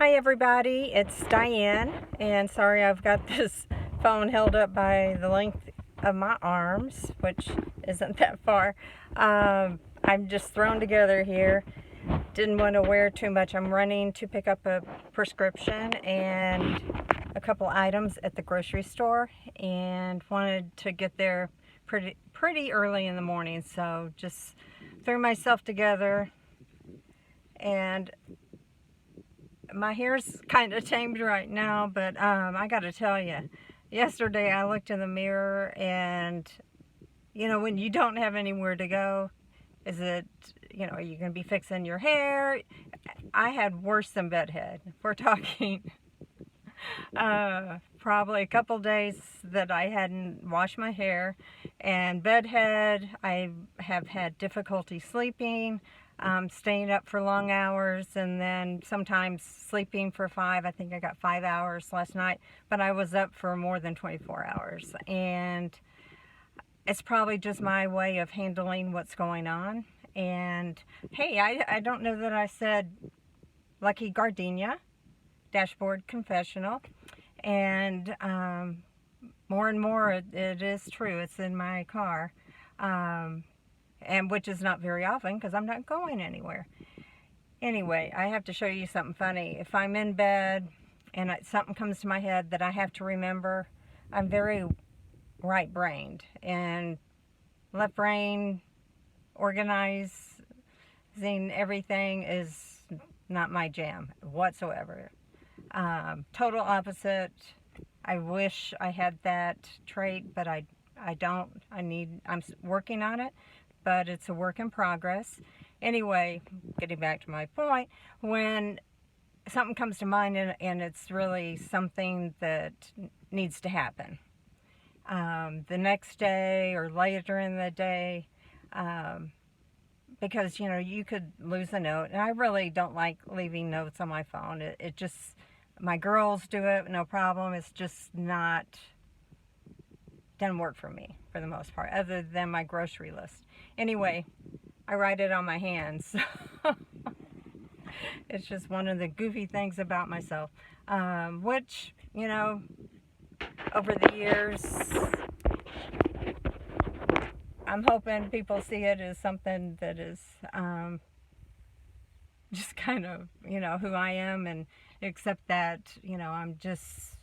Hi everybody, it's Diane, and sorry I've got this phone held up by the length of my arms, which isn't that far. I'm just thrown together here. Didn't want to wear too much. I'm running to pick up a prescription and a couple items at the grocery store, and wanted to get there pretty early in the morning, so just threw myself together. And my hair's kind of tamed right now, but I got to tell you, yesterday I looked in the mirror, and when you don't have anywhere to go, is it, are you going to be fixing your hair? I had worse than bedhead. We're talking probably a couple days that I hadn't washed my hair, and bedhead. I have had difficulty sleeping, staying up for long hours, and then sometimes sleeping for 5. I think I got 5 hours last night, but I was up for more than 24 hours, and it's probably just my way of handling what's going on. And hey, I don't know that I said Lucky Gardenia dashboard confessional, and more and more it is true. It's in my car, and which is not very often because I'm not going anywhere. Anyway, I have to show you something funny. If I'm in bed and something comes to my head that I have to remember, I'm very right-brained, and left brain organizing everything is not my jam whatsoever. Total opposite. I wish I had that trait, but I don't. I'm working on it, but it's a work in progress. Anyway, getting back to my point, when something comes to mind and it's really something that needs to happen, the next day or later in the day, because you could lose a note, and I really don't like leaving notes on my phone. It just, my girls do it, no problem. It's just not, doesn't work for me for the most part, other than my grocery list. Anyway, I write it on my hands. It's just one of the goofy things about myself, which, over the years, I'm hoping people see it as something that is just kind of, who I am, and accept that, I'm just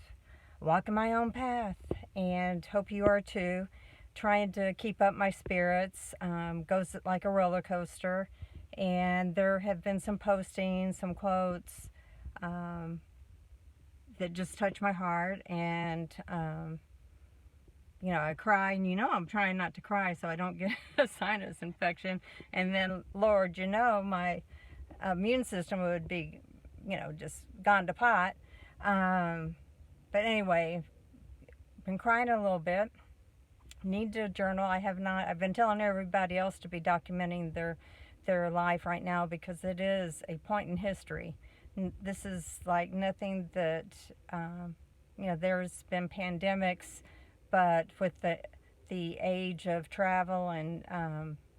walking my own path, and hope you are too. Trying to keep up my spirits, goes like a roller coaster, and there have been some postings, some quotes that just touch my heart, and I cry, and I'm trying not to cry so I don't get a sinus infection, and then Lord, my immune system would be, just gone to pot. But anyway, been crying a little bit. Need to journal. I've been telling everybody else to be documenting their life right now, because it is a point in history. This is like nothing that, there's been pandemics, but with the age of travel, and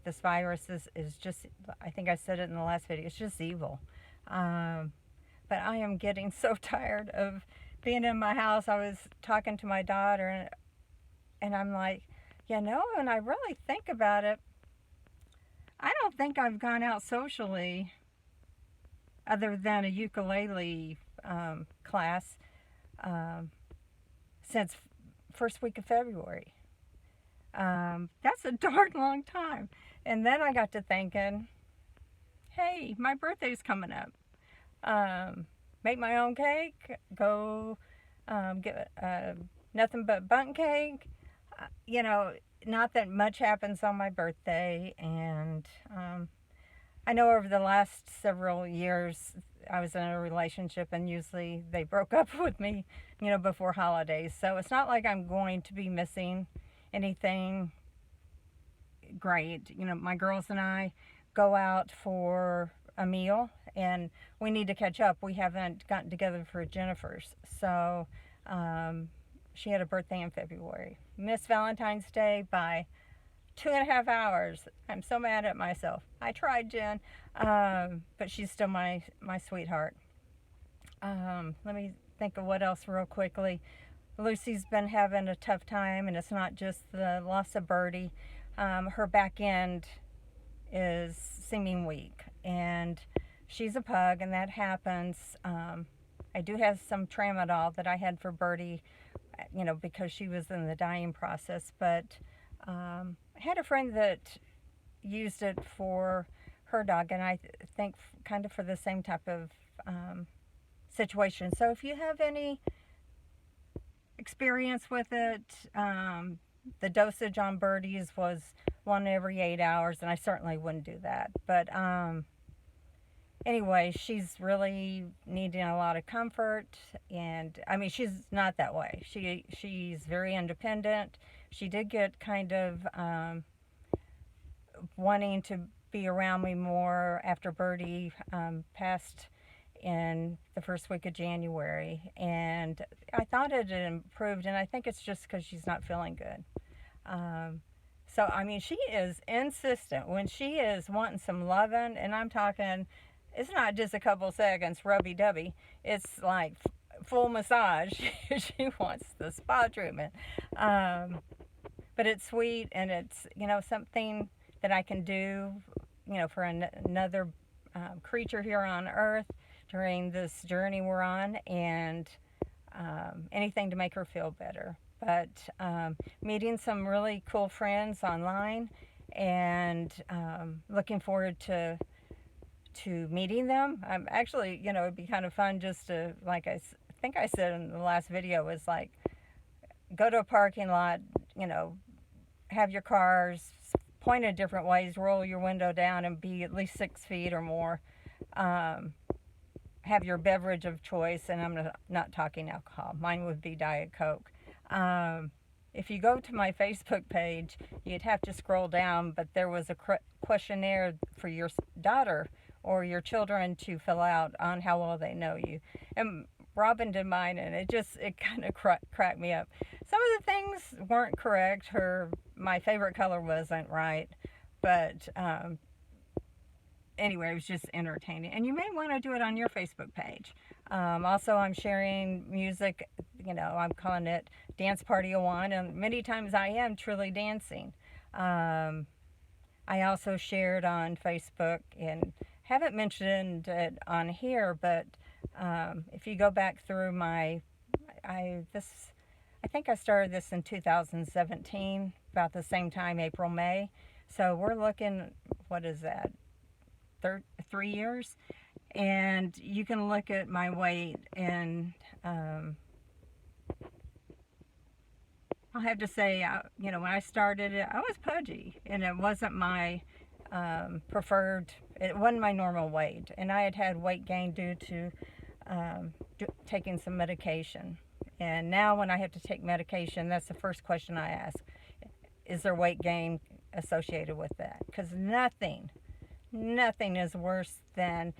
this virus is just, I think I said it in the last video, it's just evil. But I am getting so tired of being in my house. I was talking to my daughter, and I'm like, when I really think about it, I don't think I've gone out socially, other than a ukulele class, since first week of February. That's a darn long time. And then I got to thinking, hey, my birthday's coming up. Make my own cake, go get nothing but bundt cake. Not that much happens on my birthday, and I know over the last several years I was in a relationship, and usually they broke up with me, before holidays. So it's not like I'm going to be missing anything great. My girls and I go out for a meal, and we need to catch up. We haven't gotten together for Jennifer's. So she had a birthday in February. Missed Valentine's Day by 2.5 hours. I'm so mad at myself. I tried, Jen, but she's still my sweetheart. Let me think of what else real quickly. Lucy's been having a tough time, and it's not just the loss of Birdie. Her back end is seeming weak, and she's a pug, and that happens. I do have some tramadol that I had for Birdie, because she was in the dying process, but I had a friend that used it for her dog, and I think kind of for the same type of situation. So if you have any experience with it, the dosage on Birdies was 1 every 8 hours, and I certainly wouldn't do that. But anyway, she's really needing a lot of comfort, and I mean, she's not that way. She's very independent. She did get kind of wanting to be around me more after Birdie passed in the first week of January, and I thought it had improved, and I think it's just because she's not feeling good. So I mean, she is insistent when she is wanting some loving, and I'm talking, it's not just a couple seconds rubby-dubby, it's like full massage. She wants the spa treatment. But it's sweet, and it's something that I can do for another creature here on earth during this journey we're on, and anything to make her feel better. But meeting some really cool friends online, and looking forward to meeting them. I'm actually, it'd be kind of fun just to, like I think I said in the last video, was like, go to a parking lot, have your cars pointed different ways, roll your window down, and be at least 6 feet or more. Have your beverage of choice, and I'm not talking alcohol. Mine would be Diet Coke. If you go to my Facebook page, you'd have to scroll down, but there was a questionnaire for your daughter or your children to fill out on how well they know you. And Robin did mine, and it kind of cracked me up. Some of the things weren't correct. My favorite color wasn't right, but anyway, it was just entertaining. And you may want to do it on your Facebook page. Also, I'm sharing music, I'm calling it Dance Party of One, and many times I am truly dancing. I also shared on Facebook, and haven't mentioned it on here, but if you go back through I think I started this in 2017, about the same time, April, May. So we're looking, what is that, 3 years? And you can look at my weight, and I'll have to say, when I started it, I was pudgy, and it wasn't my preferred, it wasn't my normal weight. And I had weight gain due to taking some medication. And now when I have to take medication, that's the first question I ask. Is there weight gain associated with that? Because nothing is worse than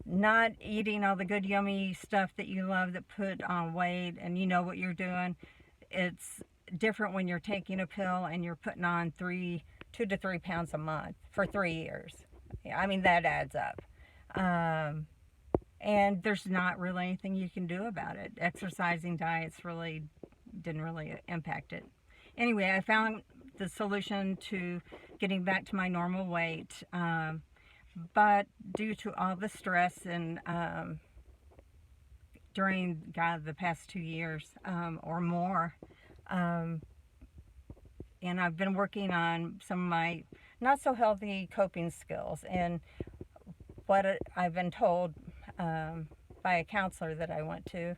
not eating all the good yummy stuff that you love that put on weight, and you know what you're doing. It's different when you're taking a pill and you're putting on 2 to 3 pounds a month for 3 years. I mean, that adds up. And there's not really anything you can do about it. Exercising, diets didn't really impact it. Anyway, I found the solution to getting back to my normal weight. But due to all the stress and during the past 2 years or more, and I've been working on some of my not so healthy coping skills. And what I've been told by a counselor that I went to,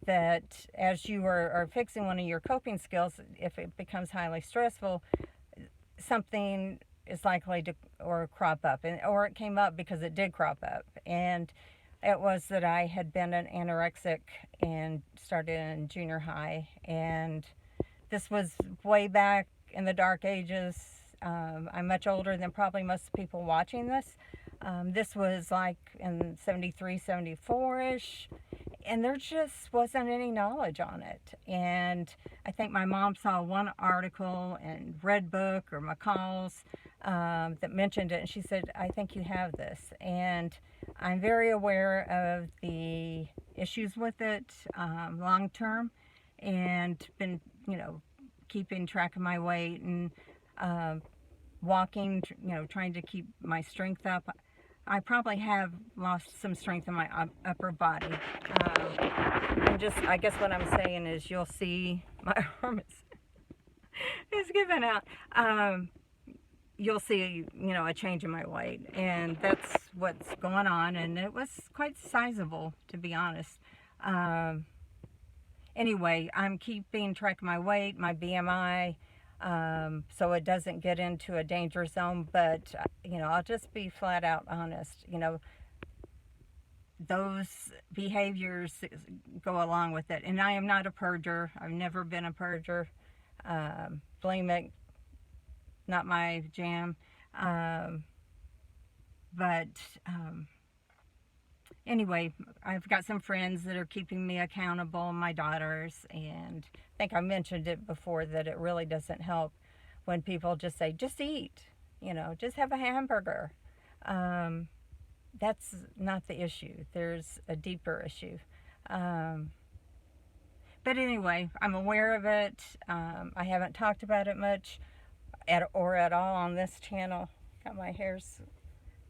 that as you are fixing one of your coping skills, if it becomes highly stressful, something is likely to crop up, or it came up because it did crop up. And it was that I had been an anorexic and started in junior high, and this was way back in the dark ages. I'm much older than probably most people watching this. This was like in 73, 74-ish, and there just wasn't any knowledge on it. And I think my mom saw one article in Red Book or McCall's that mentioned it, and she said, I think you have this. And I'm very aware of the issues with it long term, and been, keeping track of my weight and walking, trying to keep my strength up. I probably have lost some strength in my upper body. I guess what I'm saying is you'll see my arm is giving out. You'll see, a change in my weight, and that's what's going on, and it was quite sizable, to be honest. Anyway, I'm keeping track of my weight, my BMI, so it doesn't get into a danger zone, but, I'll just be flat out honest. Those behaviors go along with it, and I am not a purger. I've never been a purger. Bulimic, not my jam. Anyway, I've got some friends that are keeping me accountable, my daughters, and I think I mentioned it before that it really doesn't help when people just say, just eat, just have a hamburger. That's not the issue. There's a deeper issue. But anyway, I'm aware of it. I haven't talked about it much at all on this channel. Got my hair's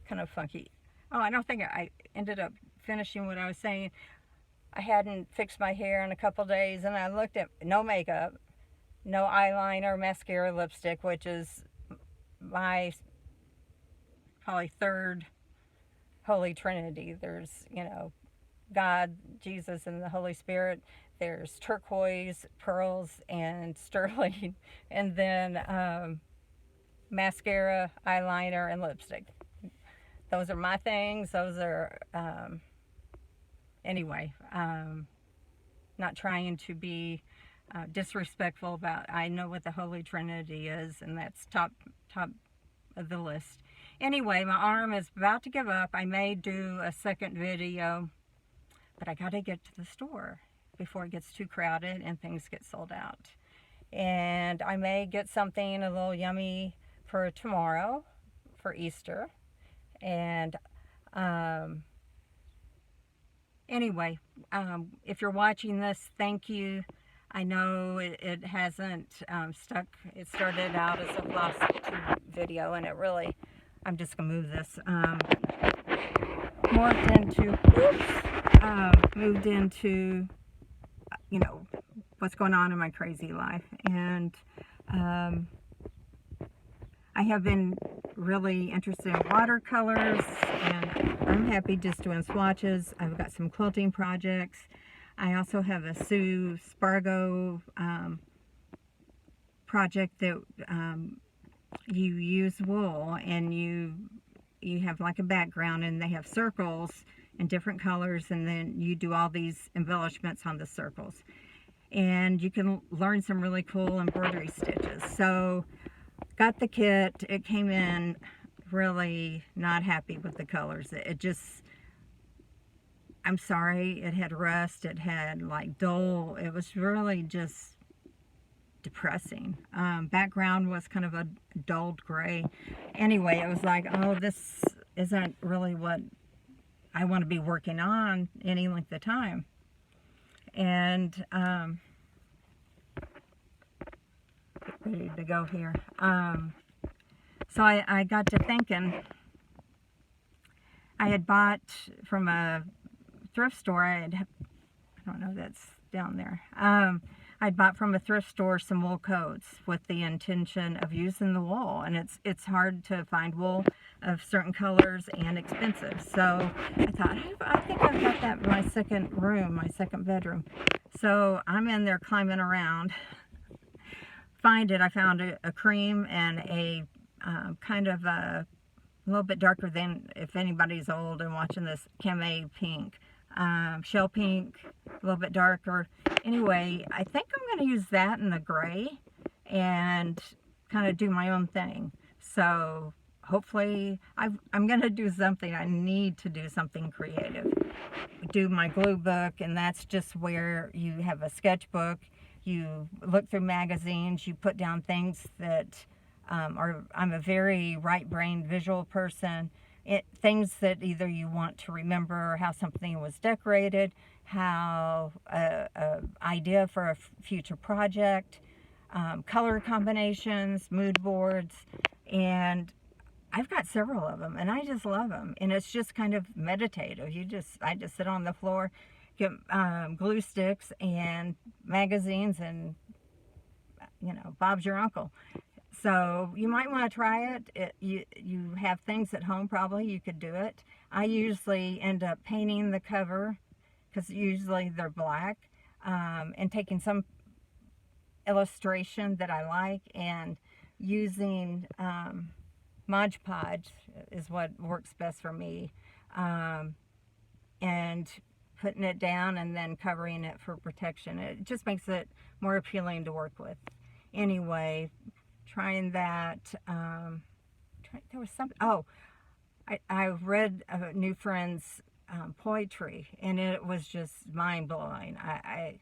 kind of funky. Oh, I don't think I ended up finishing what I was saying. I hadn't fixed my hair in a couple days, and I looked at no makeup, no eyeliner, mascara, lipstick, which is my probably third Holy Trinity. There's, God, Jesus, and the Holy Spirit. There's turquoise, pearls, and sterling, and then mascara, eyeliner, and lipstick. Those are my things. Those are, anyway, not trying to be disrespectful about, I know what the Holy Trinity is, and that's top of the list. Anyway, my arm is about to give up. I may do a second video, but I got to get to the store before it gets too crowded and things get sold out. And I may get something a little yummy for tomorrow, for Easter. And anyway, if you're watching this, thank you. I know it hasn't stuck. It started out as a floss video, and it really, I'm just gonna move this, moved into, what's going on in my crazy life. And I have been really interested in watercolors, and I'm happy just doing swatches. I've got some quilting projects. I also have a Sue Spargo project that you use wool, and you have like a background, and they have circles in different colors, and then you do all these embellishments on the circles, and you can learn some really cool embroidery stitches. So got the kit. It came in really not happy with the colors. It just, I'm sorry, it had rust, it had like dull, it was really just depressing. Background was kind of a dulled gray. Anyway, it was like, oh, this isn't really what I want to be working on any length of time. And ready to go here. So I got to thinking, I had bought from a thrift store, I don't know, that's down there. I'd bought from a thrift store some wool coats with the intention of using the wool, and it's hard to find wool of certain colors and expensive. So I thought, I think I've got that in my second room, my second bedroom. So I'm in there climbing around. Find it. I found a cream and a kind of a little bit darker than, if anybody's old and watching this, came pink. Shell pink, a little bit darker. Anyway, I think I'm going to use that in the gray and kind of do my own thing. So hopefully I'm going to do something. I need to do something creative. Do my glue book, and that's just where you have a sketchbook. You look through magazines, you put down things that I'm a very right-brained visual person, things that either you want to remember how something was decorated, how a idea for a future project, color combinations, mood boards, and I've got several of them, and I just love them. And it's just kind of meditative. I just sit on the floor, get glue sticks and magazines, and Bob's your uncle. So you might want to try it. You have things at home, probably you could do it. I usually end up painting the cover because usually they're black, and taking some illustration that I like and using Mod Podge is what works best for me, and putting it down and then covering it for protection. It just makes it more appealing to work with. Anyway, trying that. There was something. Oh, I read a new friend's poetry, and it was just mind blowing. I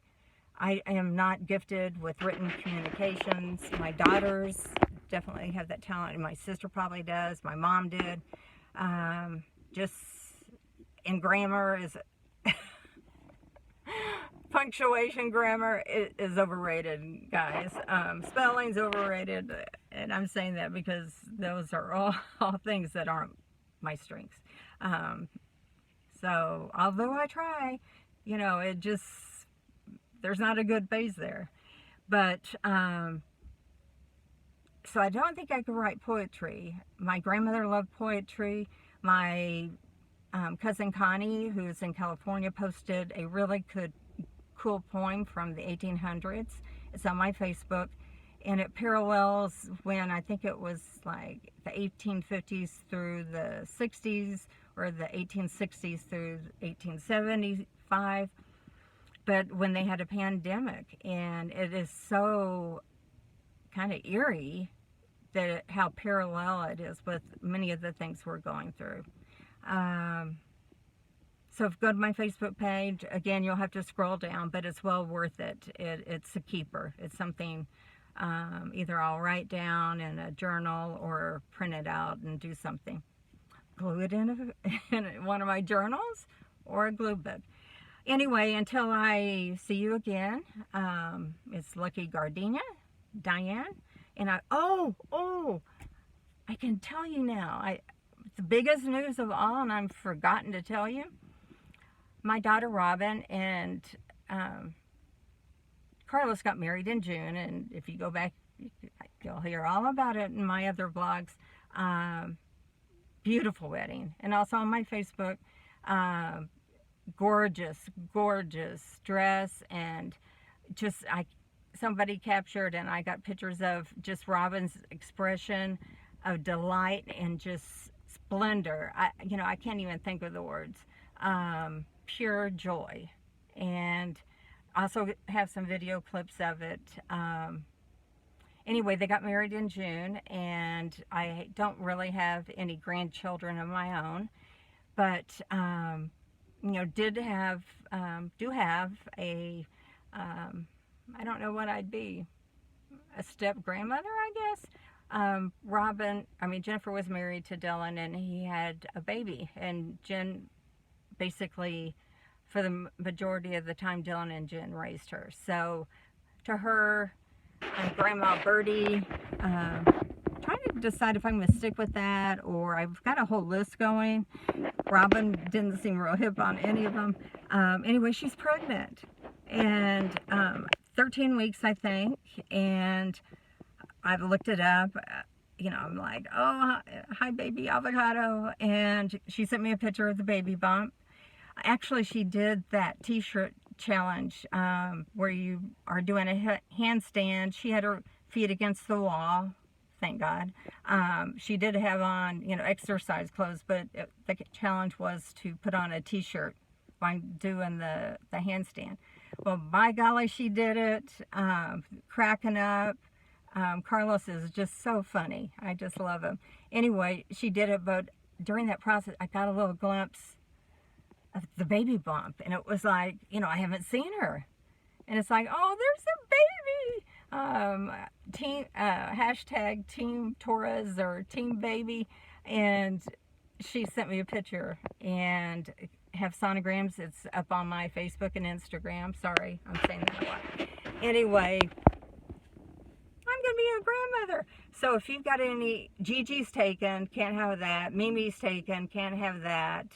am not gifted with written communications. My daughters definitely have that talent, and my sister probably does. My mom did. Just in grammar is punctuation, grammar is overrated, guys. Spelling's overrated, and I'm saying that because those are all things that aren't my strengths. So although I try, it just, there's not a good base there. But so I don't think I could write poetry. My grandmother loved poetry. My cousin Connie, who's in California, posted a really cool poem from the 1800s. It's on my Facebook, and it parallels when I think it was like the 1850s through the 60s, or the 1860s through 1875, but when they had a pandemic. And it is so kind of eerie that how parallel it is with many of the things we're going through. So if you go to my Facebook page, again, you'll have to scroll down, but it's well worth it. It's a keeper. It's something either I'll write down in a journal or print it out and do something. Glue it in one of my journals or a glue book. Anyway, until I see you again, it's Lucky Gardenia, Diane, and I can tell you now, the biggest news of all, and I've forgotten to tell you, my daughter Robin and Carlos got married in June, and if you go back, you'll hear all about it in my other blogs. Beautiful wedding, and also on my Facebook, gorgeous dress, and just somebody captured, and I got pictures of just Robin's expression of delight and just splendor. I can't even think of the words. Pure joy. And also have some video clips of it. Anyway, they got married in June, and I don't really have any grandchildren of my own, but do have a I don't know what I'd be, a step grandmother, I guess. Jennifer was married to Dylan, and he had a baby, and Jen basically, for the majority of the time, Dylan and Jen raised her. So to her, Grandma Birdie, trying to decide if I'm going to stick with that, or I've got a whole list going. Robin didn't seem real hip on any of them. Anyway, she's pregnant, and 13 weeks, I think, and I've looked it up. I'm like, oh, hi, baby avocado, and she sent me a picture of the baby bump. Actually, she did that t-shirt challenge where you are doing a handstand. She had her feet against the wall, thank God. She did have on, exercise clothes, but the challenge was to put on a t-shirt by doing the handstand. Well, by golly, she did it, cracking up. Carlos is just so funny. I just love him. Anyway, she did it, but during that process, I got a little glimpse of the baby bump, and it was like, I haven't seen her, and it's like, oh, there's a baby. Hashtag Team Torres or Team Baby, and she sent me a picture and have sonograms. It's up on my Facebook and Instagram. Sorry, I'm saying that a lot. Anyway, I'm going to be a grandmother. So if you've got any, Gigi's taken, can't have that. Mimi's taken, can't have that.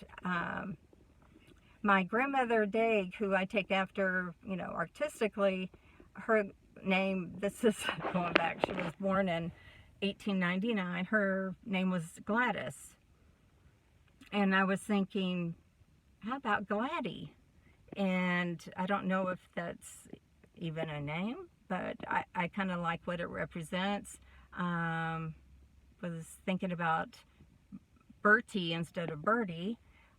My grandmother Dag, who I take after, you know, artistically, her name, this is going back, she was born in 1899. Her name was Gladys. And I was thinking, how about Gladdy? And I don't know if that's even a name, but I kind of like what it represents. Was thinking about Bertie instead of Bertie.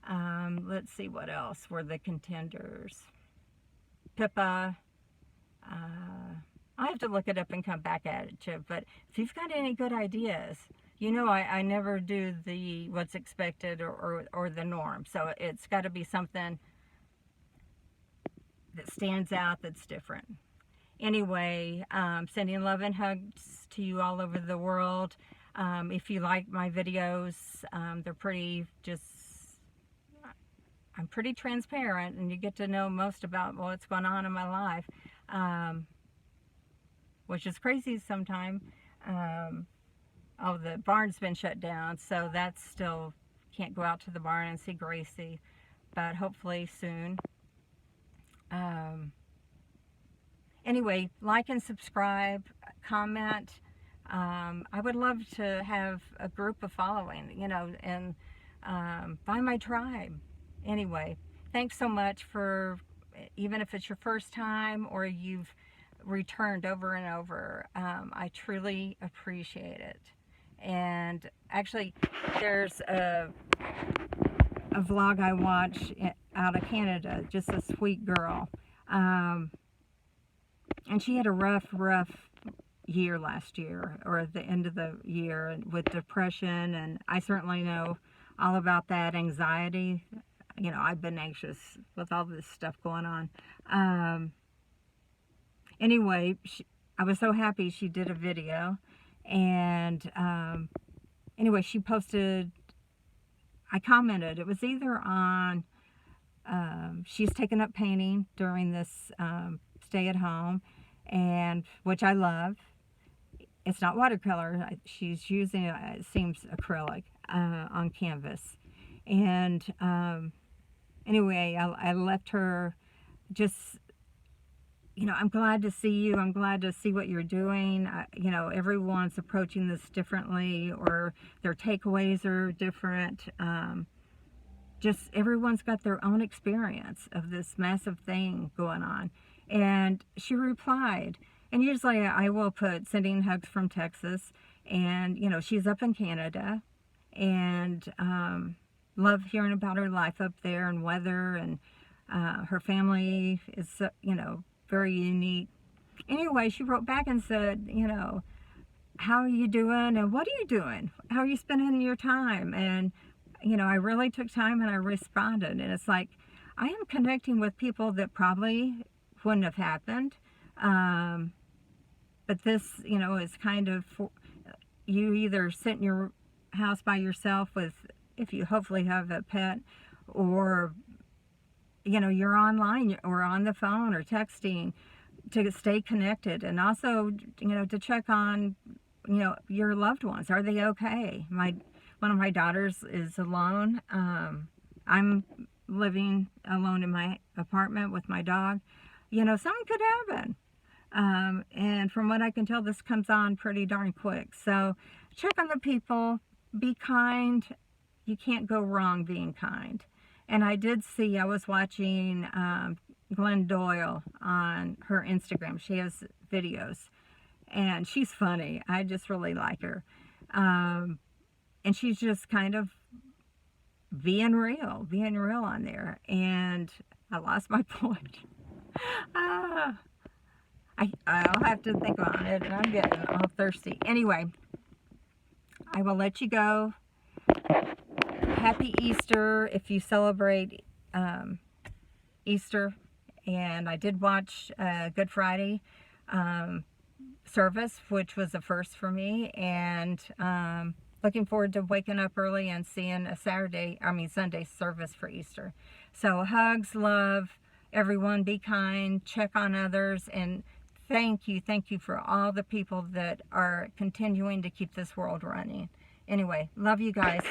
Let's see what else were the contenders. Pippa. I have to look it up and come back at you, but if you've got any good ideas, you know I never do the what's expected or the norm, so it's got to be something that stands out, that's different. Anyway, sending love and hugs to you all over the world. If you like my videos, they're pretty I'm pretty transparent, and you get to know most about what's going on in my life, which is crazy sometimes. Oh, the barn's been shut down, so that's still, can't go out to the barn and see Gracie, but hopefully soon. Anyway, like and subscribe, comment. I would love to have a group of following, you know, and find my tribe. Anyway, thanks so much for, even if it's your first time or you've returned over and over, I truly appreciate it. And actually, there's a vlog I watch out of Canada, just a sweet girl. And she had a rough year last year, or at the end of the year, with depression, and I certainly know all about that, anxiety. You know, I've been anxious with all this stuff going on. Anyway, I was so happy she did a video, and anyway, she posted, I commented, it was either on, she's taken up painting during this stay at home, and which I love. It's not watercolor, she's using, it seems, acrylic on canvas. And anyway, I left her just, you know, I'm glad to see you. I'm glad to see what you're doing. You know, everyone's approaching this differently, or their takeaways are different. Just everyone's got their own experience of this massive thing going on. And she replied, and usually I will put sending hugs from Texas, and, you know, she's up in Canada, and love hearing about her life up there and weather, and her family is, you know, very unique. Anyway, she wrote back and said, you know, how are you doing and what are you doing? How are you spending your time? And, you know, I really took time and I responded. And it's like, I am connecting with people that probably wouldn't have happened. But this, you know, is kind of, you either sit in your house by yourself with, if you hopefully have a pet, or, you know, you're online or on the phone or texting to stay connected, and also, you know, to check on, you know, your loved ones. Are they okay? One of my daughters is alone. I'm living alone in my apartment with my dog. You know, something could happen. And from what I can tell, this comes on pretty darn quick. So check on the people, be kind. You can't go wrong being kind. And I did see, I was watching Glenn Doyle on her Instagram. She has videos, and she's funny. I just really like her. And she's just kind of being real on there. And I lost my point. I'll have to think on it, and I'm getting all thirsty. Anyway, I will let you go. Happy Easter if you celebrate Easter. And I did watch Good Friday service, which was a first for me. And looking forward to waking up early and seeing a Sunday service for Easter. So hugs, love, everyone, be kind, check on others, and thank you for all the people that are continuing to keep this world running. Anyway, love you guys.